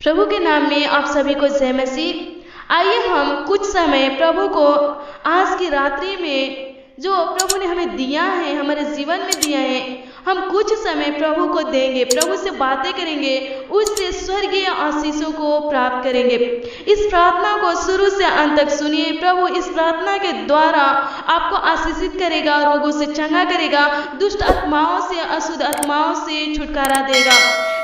प्रभु के नाम में आप सभी को जय मसीह। आइए हम कुछ समय प्रभु को आज की रात्रि में जो प्रभु ने हमें दिया है, हमारे जीवन में दिया है, हम कुछ समय प्रभु को देंगे, प्रभु से बातें करेंगे, उससे स्वर्गीय आशीषों को प्राप्त करेंगे। इस प्रार्थना को शुरू से अंत तक सुनिए। प्रभु इस प्रार्थना के द्वारा आपको आशीषित करेगा, रोगों से चंगा करेगा, दुष्ट आत्माओं से, अशुद्ध आत्माओं से छुटकारा देगा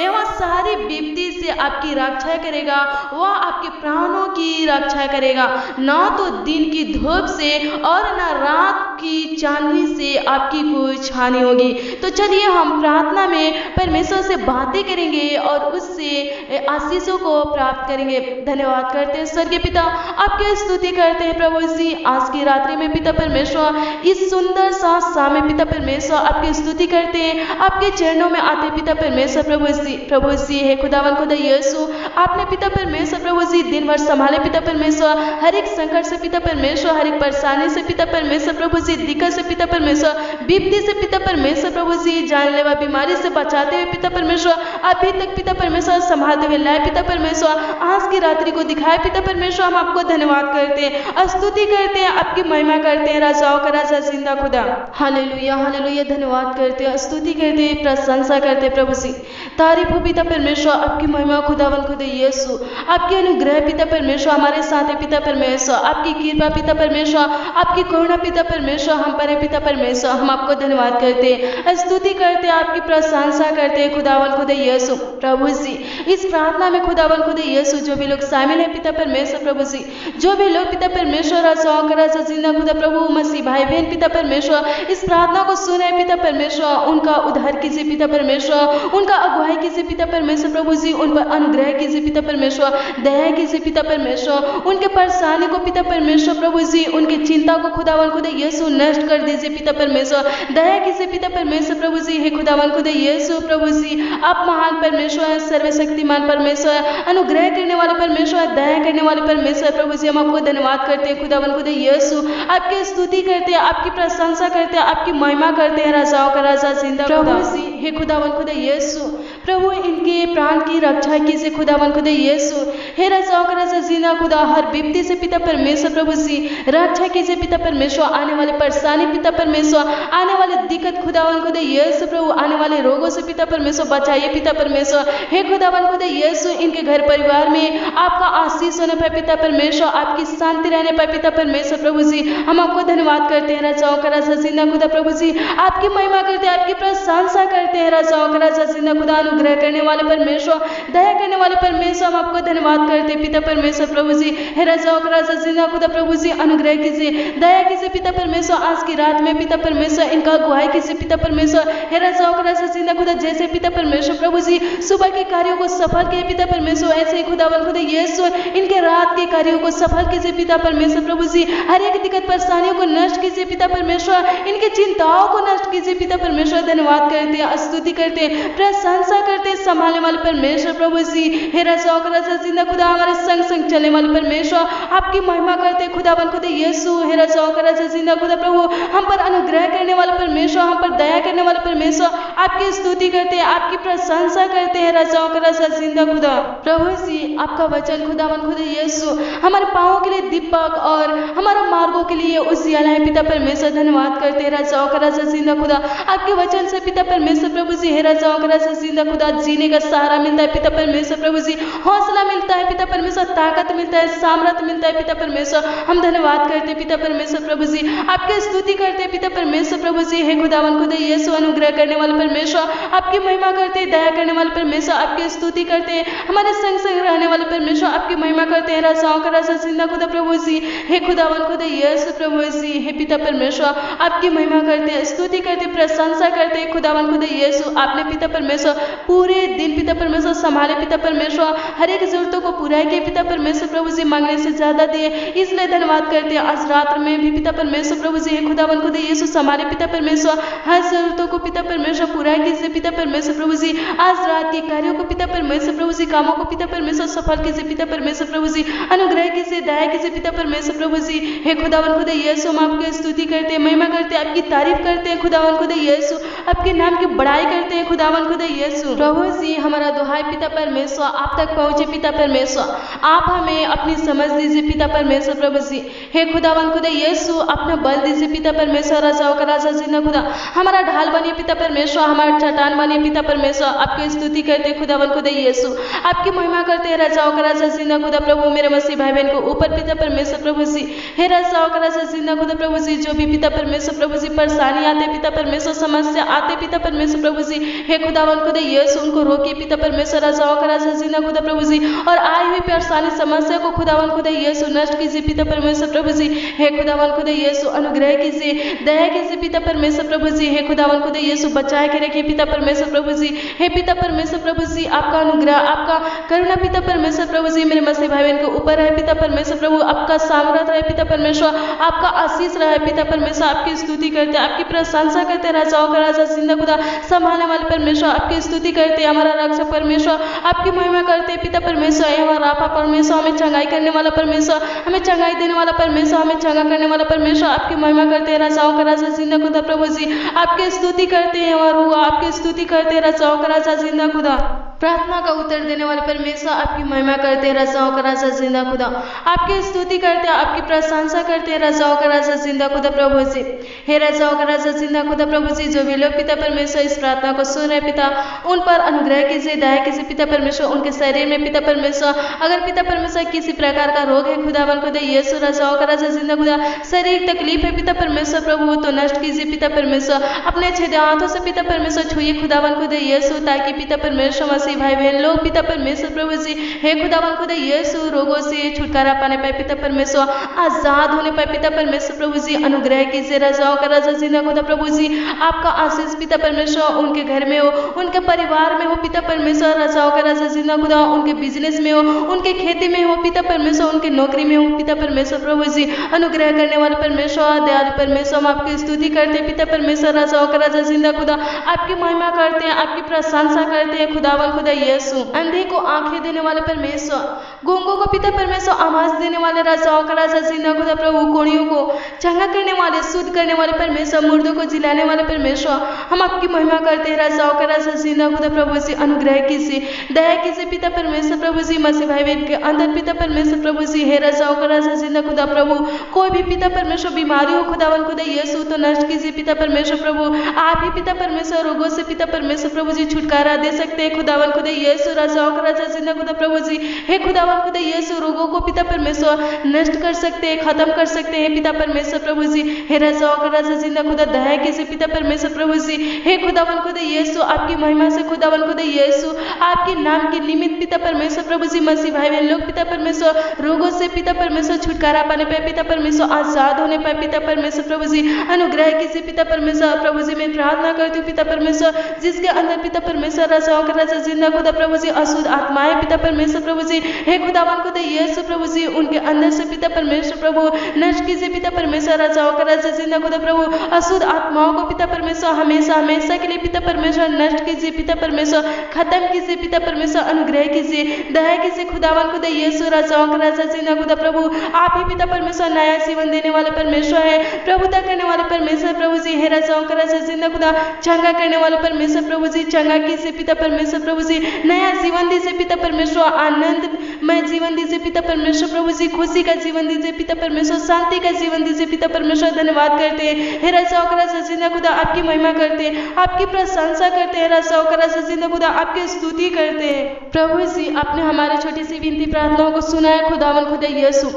एवं सारी विपत्ति से आपकी रक्षा करेगा। वह आपके प्राणों की रक्षा करेगा, न तो दिन की धूप से और न रात की चांदनी से आपकी कोई हानि होगी। तो चलिए हम प्रार्थना में परमेश्वर से बातें करेंगे और उससे आशीषों को प्राप्त करेंगे। धन्यवाद करते हैं स्वर्गीय पिता, आपकी स्तुति करते हैं प्रभु जी। आज की रात्रि में पिता परमेश्वर, इस सुंदर सा समय पिता परमेश्वर आपकी स्तुति करते हैं, आपके चरणों में आते पिता परमेश्वर। प्रभु जी है खुदावन खुदा यीशु, आपने पिता परमेश्वर प्रभु जी दिन भर संभाले पिता परमेश्वर, हर एक संकट से पिता परमेश्वर, हर एक परेशानी से पिता परमेश्वर प्रभु जी, दिक्कत से पिता परमेश्वर, विपत्ति से पिता परमेश्वर प्रभु जी, जानलेवा बीमारी से बचाते हुए पिता परमेश्वर, अभी तक पिता परमेश्वर संभालते हुए लाए पिता परमेश्वर, आज की रात्रि को दिखाए पिता परमेश्वर। हम आपको धन्यवाद करते हैं, स्तुति करते हैं, आपकी महिमा करते हैं, राजाओं का राजा जिंदा खुदा। हालेलुया हालेलुया, धन्यवाद करते हैं, स्तुति करते हैं, प्रशंसा करते हैं प्रभु जी। तारीफ हो पिता परमेश्वर, आपकी महिमा खुदावन खुदा यीशु, आपके अनुग्रह पिता परमेश्वर हमारे साथ है पिता परमेश्वर, आपकी कृपा पिता परमेश्वर, आपकी करुणा पिता परमेश्वर हम पर है पिता परमेश्वर। हम आपको धन्यवाद करते हैं, स्तुति करते हैं, आपकी प्रशंसा करते हैं खुदावन खुदा यीशु। प्रभु जी इस प्रार्थना में खुदावन खुदा यीशु जो भी लोग शामिल है पिता परमेश्वर प्रभु जी, जो भी लोग पिता परमेश्वर राजाओं का राजा जिंदा खुदा प्रभु मसीह भाई बहन पिता परमेश्वर इस प्रार्थना को सुने पिता परमेश्वर, उनका उद्धार कीजिए पिता परमेश्वर, उनका अगुवाई कीजिए पिता परमेश्वर प्रभु जी, उन पर अनुग्रह कीजिए पिता परमेश्वर, दया कीजिए पिता परमेश्वर, उनके परेशानी को पिता परमेश्वर प्रभु जी, उनकी चिंता को खुदावन खुदा यीशु नष्ट कर दीजिए पिता परमेश्वर, दया कीजिए पिता परमेश्वर प्रभु जी। हे खुदावन खुदा यीशु प्रभु जी, आप महान परमेश्वर, सर्वशक्तिमान परमेश्वर, अनुग्रह करने वाले परमेश्वर, दया करने वाले परमेश्वर प्रभु जी। हम आपको धन्यवाद करते हैं खुदावन खुदा यीशु, आपकी स्तुति करते हैं, आपकी प्रशंसा करते हैं, आपकी महिमा करते हैं, राजाओं का राजा जिंदा प्रभु जी। हे खुदावन खुदा यीशु प्रभु, इनके प्राण की रक्षा कीजिए खुदावन खुदा यीशु। हे राजाओं का राजा जिंदा खुदा, हर विपत्ति से पिता परमेश्वर प्रभु जी रक्षा कीजिए पिता परमेश्वर, आने वाले परेशानी पिता परमेश्वर, आने वाले दिक्कत खुदावन खुदा यीशु प्रभु, आने वाले रोगों से पिता परमेश्वर बचाइए पिता परमेश्वर। हे खुदावन खुदा यीशु, इनके घर परिवार में आपका आशीष होने पर पिता परमेश्वर, आपकी शांति रहने पर पिता परमेश्वर प्रभु जी। हम आपको धन्यवाद करते हैं राजाओं का राजा जिंदा खुदा प्रभु जी, आपकी महिमा करते हैं, आपकी प्रशंसा करते हैं, राजाओं का राजा जिंदा खुदा, अनुग्रह करने वाले परमेश्वर, दया करने वाले परमेश्वर। हम आपको धन्यवाद करते हैं पिता परमेश्वर प्रभु जी। हे राजाओं का राजा जिंदा खुदा प्रभु जी, अनुग्रह कीजिए, दया कीजिए पिता परमेश्वर, आज की रात में पिता परमेश्वर इनका अगुवाई कीजिए पिता परमेश्वर। हे राजाओं का राजा जिंदा खुदा, जैसे पिता परमेश्वर प्रभु जी सुबह के कार्यों को सफल किए पिता परमेश्वर, ऐसे ही खुदावन खुदा यीशु इनके रात के कार्यों को सफल कीजिए पिता परमेश्वर प्रभु जी। हर एक दिक्कत परेशानियों को नष्ट कीजिए पिता परमेश्वर, इनकी चिंताओं को नष्ट कीजिए पिता परमेश्वर। धन्यवाद करते हैं, स्तुति करते हैं, प्रशंसा करते हैं, संभालने वाले परमेश्वर प्रभु जी। हे राजाओं का राजा जिंदा खुदा, हमारे संग संग चलने वाले परमेश्वर, आपकी महिमा करते हैं खुदावन खुदा यीशु। हे राजाओं का राजा जिंदा खुदा प्रभु, हम पर अनुग्रह करने वाले परमेश्वर, हम पर दया करने वाले परमेश्वर, आपकी स्तुति करते हैं, आपकी प्रशंसा करते हैं, राजाओं का राजा जिंदा खुदा प्रभु जी। आपका वचन खुदावन खुदा यीशु हमारे पाँवों के लिए दीपक और हमारे मार्गों के लिए उजियाला है पिता परमेश्वर। धन्यवाद करते हैं राजाओं का राजा जिंदा खुदा, आपके वचन से पिता परमेश्वर प्रभु जी। हे राजाओं का राजा जिंदा खुदा, जीने का सहारा मिलता है पिता परमेश्वर प्रभु जी, हौसला मिलता है पिता परमेश्वर, ताकत मिलता है, सामर्थ्य मिलता है पिता परमेश्वर। हम धन्यवाद करते हैं पिता परमेश्वर प्रभु जी, आपकी स्तुति करते हैं पिता परमेश्वर प्रभु जी। हे खुदावन खुदा यीशु, अनुग्रह करने वाले परमेश्वर, आपकी महिमा करते हैं, दया करने वाले परमेश्वर, आपकी स्तुति करते हैं, हमारे संग संग रहने वाले परमेश्वर, आपकी महिमा करते हैं, राजाओं का राजा जिंदा खुदा प्रभु जी। हे खुदावन खुदा यीशु प्रभु जी, हे पिता परमेश्वर, आपकी महिमा करते हैं, स्तुति करते हैं, प्रशंसा करते हैं खुदावन खुदा यीशु। आपने पिता परमेश्वर पूरे दिन पिता परमेश्वर संभाले पिता परमेश्वर, हर एक जरूरतों को पूरा किए पिता परमेश्वर प्रभु जी, मांगने से ज्यादा दिए, इसलिए धन्यवाद करते हैं। आज रात में भी पिता परमेश्वर प्रभु जी, हे खुदावन खुदा यीशु संभाले पिता परमेश्वर, हर जरूरतों को पिता परमेश्वर पूरा कीजिए पिता परमेश्वर प्रभु जी। आज रात के कार्यों को पिता परमेश्वर प्रभु जी, कामों को पिता परमेश्वर सफल कीजिए पिता परमेश्वर प्रभु जी, अनुग्रह कीजिए, दया कीजिए पिता परमेश्वर प्रभु जी। हे खुदावन खुदा यीशु, हम आपकी स्तुति करते हैं, महिमा करते हैं, आपकी तारीफ करते हैं खुदावन खुदा यीशु, आपके नाम की बड़ाई करते हैं खुदावन खुदा यीशु। यीशु। प्रभु जी हमारा दुहाई पिता परमेश्वर आप तक पहुँचे पिता परमेश्वर, आप हमें अपनी समझ दीजिए पिता परमेश्वर। प्रभु जी हे खुदावन खुदा यीशु अपना बल दीजिए पिता परमेश्वर। राजाओं का राजा जिंदा खुदा हमारा ढाल बनिए पिता परमेश्वर, हमारा चट्टान बनिए पिता परमेश्वर। आपकी स्तुति करते खुदावन खुदा यीशु, आपकी महिमा करते हैं राजाओं का राजा जिंदा खुदा। प्रभु मेरे मसीह भाई बहन को ऊपर पिता परमेश्वर। प्रभु जी हे राजाओं का राजा जिंदा खुदा। प्रभु जी जो भी पिता परमेश्वर प्रभु जी परेशानी आते पिता परमेश्वर, समस्या आते पिता परमेश्वर। प्रभु जी हे खुदावन खुदा यीशु उनको रोकिए पिता परमेश्वर। राजाओं का राजा जिंदा खुदा प्रभु जी, और आई हुई परेशानी समस्या को खुदावन खुदा यीशु नष्ट कीजिए पिता परमेश्वर। प्रभु जी हे खुदावन खुदा यीशु अनुग्रह कीजिए, दया कीजिए पिता परमेश्वर। प्रभु जी हे खुदावन खुदा यीशु बचाए के रखिए पिता परमेश्वर। प्रभु जी हे पिता परमेश्वर प्रभु जी आपका अनुग्रह आपका करुणा पिता परमेश्वर। प्रभु जी मेरे मसीह भाई बहन के ऊपर है पिता परमेश्वर। प्रभु आपका सामर्थ है पिता परमेश्वर, आपका आशीष रहे पिता परमेश्वर। आपकी स्तुति करते आपकी प्रशंसा करते राजाओं का राजा जिंदा खुदा संभालने वाले परमेश्वर। आपकी स्तुति करते हमारा रक्षक परमेश्वर, आपकी महिमा करते पिता परमेश्वर। हमारा आपा परमेश्वर हमें चंगाई करने वाला परमेश्वर, हमें चंगाई देने वाला परमेश्वर, हमें चंगा करने वाला परमेश्वर। आपकी महिमा करते हैं राजाओं का राजा जिंदा खुदा। प्रभु जी आपकी स्तुति करते हैं और हुआ आपकी स्तुति करते हैं राजाओं का राजा जिंदा खुदा। प्रार्थना का उत्तर देने वाले परमेश्वर आपकी महिमा करते हैं राजाओं का राजा जिंदा खुदा। आपकी स्तुति करते हैं आपकी प्रशंसा करते हैं राजाओं का राजा जिंदा खुदा। प्रभु जी हे राजाओं का राजा जिंदा खुदा। प्रभु जी जो भी लोग पिता परमेश्वर इस प्रार्थना को सुन रहे पिता, उन पर अनुग्रह कीजिए, दया कीजिए पिता परमेश्वर। उनके शरीर में पिता परमेश्वर अगर पिता परमेश्वर किसी प्रकार का रोग है खुदावन खुदा यीशु राजाओं का राजा जिंदा खुदा, शरीर तकलीफ है पिता परमेश्वर प्रभु तो नष्ट कीजिए पिता परमेश्वर। अपने छेदे हाथों से पिता परमेश्वर छुइए खुदावन खुदा यीशु, ताकि पिता परमेश्वर मसीह भाई बहन लोग पिता परमेश्वर प्रभु जी हे खुदावन खुदा यीशु रोगों से छुटकारा पाने पाए पिता परमेश्वर, आजाद होने पाए पिता परमेश्वर। प्रभु जी अनुग्रह कीजिए राजाओं का राजा जिंदा खुदा। प्रभु जी आपका आशीष पिता परमेश्वर उनके घर में हो, उनके परिवार में हो पिता परमेश्वर। राजाओं का राजा जिंदा खुदा उनके बिजनेस में हो, उनके खेती में हो पिता परमेश्वर, उनके नौकरी में हो पिता परमेश्वर। प्रभु जी अनुग्रह करने वाले परमेश्वर दयालु परमेश्वर हम आपकी स्तुति करते हैं पिता परमेश्वर। राजाओं का राजा जिंदा खुदा आपकी महिमा करते हैं, आपकी प्रशंसा करते हैं खुदावन खुदा यीशु। अंधे को आंखें देने वाले परमेश्वर, गूंगों को पिता परमेश्वर आवाज देने वाले राजाओं का राजा जिंदा खुदा। प्रभु कोढ़ियों को चंगा करने वाले, शुद्ध करने वाले परमेश्वर, मुर्दों को जिलाने वाले परमेश्वर हम आपकी महिमा करते हैं राजाओं का राजा जिंदा खुदा। प्रभु जी अनुग्रह कीजिए, दया कीजिए पिता परमेश्वर। प्रभु जी मसीह भाई बहन के अंदर पिता परमेश्वर प्रभु जी हे राजाओं का राजा जिंदा खुदा। प्रभु कोई भी पिता परमेश्वर बीमारी हो खुदावन खुदा यीशु तो नष्ट कीजिए पिता परमेश्वर। प्रभु आप ही पिता परमेश्वर रोगों से पिता परमेश्वर प्रभु जी छुटकारा दे सकते हैं खुदावन खुदा यीशु राजाओं का राजा जिंदा खुदा। प्रभु जी हे खुदावन खुदा यीशु रोगों को पिता परमेश्वर नष्ट कर सकते हैं, खत्म कर सकते हैं पिता परमेश्वर। प्रभु जी हे राजाओं का राजा जिंदा खुदा दया कीजिए पिता परमेश्वर। प्रभु जी हे खुदावन खुदा यीशु आपकी महिमा से खुदावन खुदा यीशु आपके नाम के निमित्त पिता परमेश्वर। प्रभु जी मसीह भाई बहन लोग पिता परमेश्वर रोगों से पिता परमेश्वर छुटकारा पाने पाए पिता परमेश्वर, आजाद होने पाए पिता परमेश्वर। प्रभु जी अनुग्रह कीजिए पिता परमेश्वर। प्रभु जी मैं प्रार्थना करती हूँ पिता परमेश्वर जिसके अंदर पिता परमेश्वर राजाओं का राजा जिंदा खुदा। प्रभु जी अशुद्ध आत्माएं पिता परमेश्वर। प्रभु जी हे खुदावन खुदा यीशु प्रभु जी उनके अंदर से पिता परमेश्वर प्रभु नष्ट कीजिए पिता परमेश्वर। राजाओं का राजा जिंदा खुदा। प्रभु अशुद्ध आत्माओं को पिता परमेश्वर हमेशा हमेशा के लिए पिता परमेश्वर नष्ट कीजिए पिता परमेश्वर, खत्म कीजिए पिता परमेश्वर। अनुग्रह कीजिए, दया कीजिए खुदावन खुदा यीशु राजाओं का राजा जिंदा खुदा। प्रभु आप ही पिता परमेश्वर नया जीवन देने वाले परमेश्वर है, प्रभुता करने वाले परमेश्वर। प्रभु जी हे राजाओं का राजा जिंदा खुदा चंगा करने वाले परमेश्वर। प्रभु जी चंगा कीजिए पिता परमेश्वर। प्रभु जी नया जीवन दीजिए पिता परमेश्वर, आनंदमय जीवन दीजिए पिता परमेश्वर। प्रभु जी खुशी का जीवन दीजिए पिता परमेश्वर, शांति का जीवन दीजिए पिता परमेश्वर। धन्यवाद करते हैं हे राजाओं का राजा जिंदा खुदा, आपकी महिमा करते हैं, आपकी प्रशंसा करते हैं राजाओं का राजा जिंदा खुदा, आपकी स्तुति करते हैं। प्रभु जी आपने हमारी छोटी सी विनती प्रार्थनाओं को सुना है खुदावन खुदा यीशु।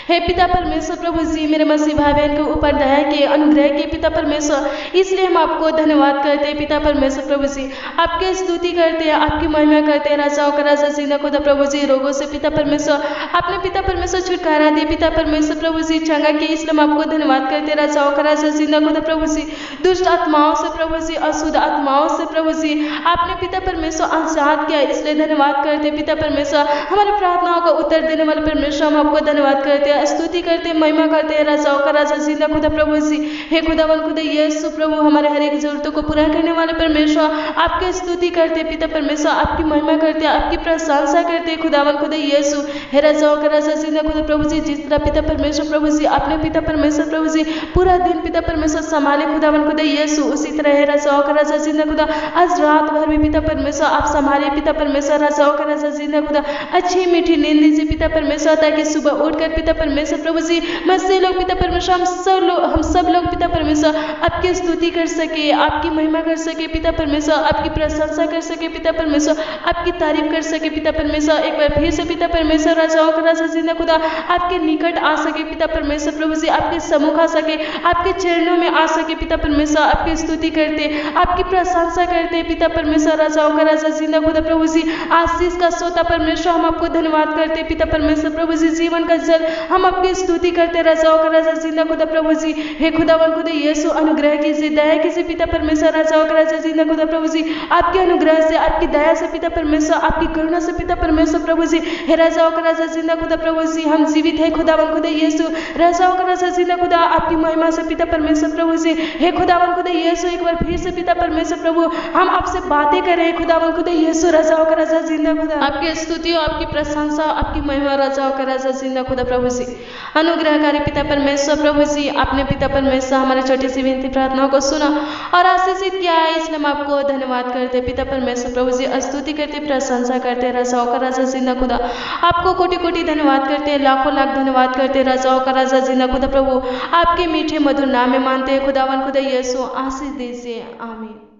हे पिता परमेश्वर प्रभु जी मेरे मसीह भाई बहन के ऊपर दया के अनुग्रह के पिता परमेश्वर, इसलिए हम आपको धन्यवाद करते हैं पिता परमेश्वर। प्रभु जी आपकी स्तुति करते हैं, आपकी महिमा करते हैं राजाओं का राजा जिंदा खुदा। प्रभु जी रोगों से पिता परमेश्वर आपने पिता परमेश्वर छुटकारा दिए पिता परमेश्वर। प्रभु जी चंगा किए इसलिए हम आपको धन्यवाद करते हैं राजाओं का राजा जिंदा खुदा। प्रभु जी दुष्ट आत्माओं से प्रभु जी, अशुद्ध आत्माओं से प्रभु जी आपने पिता परमेश्वर आजाद किया, इसलिए धन्यवाद करते हैं पिता परमेश्वर। हमारी प्रार्थनाओं का उत्तर देने वाले परमेश्वर हम आपको धन्यवाद करते हैं। स्तुति करते, महिमा करते हैं राजाओं का राजा जिंदा खुदा प्रभु जी। हे खुदावन खुदा यीशु प्रभु, हमारे हर एक जरूरतों को पूरा करने वाले परमेश्वर, आपकी स्तुति करते पिता परमेश्वर, आपकी महिमा करते, आपकी प्रशंसा करते खुदावन खुदा यीशु। हे राजाओं का राजा जिंदा खुदा प्रभु जी, जिस तरह पिता परमेश्वर प्रभु जी अपने पिता परमेश्वर प्रभु जी पूरा दिन पिता परमेश्वर संभाले खुदावन खुदा यीशु, उसी तरह हे राजाओं का राजा जिंदा खुदा आज रात भर भी पिता परमेश्वर आप संभाले पिता परमेश्वर, राजाओं का राजा जिंदा खुदा अच्छी मीठी नींद दीजिए पिता परमेश्वर, ताकि सुबह उठकर पिता परमेश्वर प्रभु जी मसीह लोग पिता परमेश्वर हम सब लोग पिता परमेश्वर आपकी स्तुति कर सके, आपकी महिमा कर सके पिता परमेश्वर, आपकी प्रशंसा कर सके पिता परमेश्वर, आपकी तारीफ कर सके पिता परमेश्वर। एक बार फिर से पिता परमेश्वर राजाओं का राजा जिंदा खुदा आपके निकट आ सके पिता परमेश्वर प्रभु जी, आपके सम्मुख आ सके, आपके चरणों में आ सके पिता परमेश्वर, आपकी स्तुति करते, आपकी प्रशंसा करते पिता परमेश्वर राजाओं का राजा जिंदा खुदा प्रभु जी। आशीष का सोता परमेश्वर हम आपको धन्यवाद करते पिता परमेश्वर प्रभु जी, जीवन का जल हम आपकी स्तुति करते राजाओं का राजा जिंदा खुदा प्रभु जी। हे खुदावन खुदा यीशु, अनुग्रह कीजिए, दया कीजिए पिता परमेश्वर राजाओं का राजा जिंदा खुदा प्रभु जी, आपके अनुग्रह से, आपकी दया से पिता परमेश्वर, आपकी करुणा से पिता परमेश्वर प्रभु जी। हे राजाओं का राजा जिंदा खुदा प्रभु जी, हम जीवित है खुदावन खुदा यीशु, राजाओं का राजा जिंदा खुदा आपकी महिमा से पिता परमेश्वर प्रभु जी। हे खुदावन खुदा यीशु, एक बार फिर से पिता परमेश्वर प्रभु हम आपसे बातें करें खुदावन खुदा यीशु, राजाओं का राजा जिंदा खुदा आपकी स्तुति और आपकी प्रशंसा, आपकी महिमा राजाओं का राजा जिंदा खुदा प्रभु जी। अनुग्रहकारी पिता परमेश्वर प्रभु जी, आपने पिता परमेश्वर हमारे छोटी सी विनती प्रार्थनाओं को सुना और आशीषित किया है, इसलिए हम आपको धन्यवाद करते पिता परमेश्वर प्रभु जी, स्तुति करते, प्रशंसा करते राजाओं का राजा जिंदा खुदा, आपको कोटि कोटि धन्यवाद करते, लाखों लाख धन्यवाद करते राजाओं का राजा जिंदा खुदा प्रभु, आपके मीठे मधुर नाम में मानते खुदावन खुदा यीशु, आशीष दीजिए, आमीन।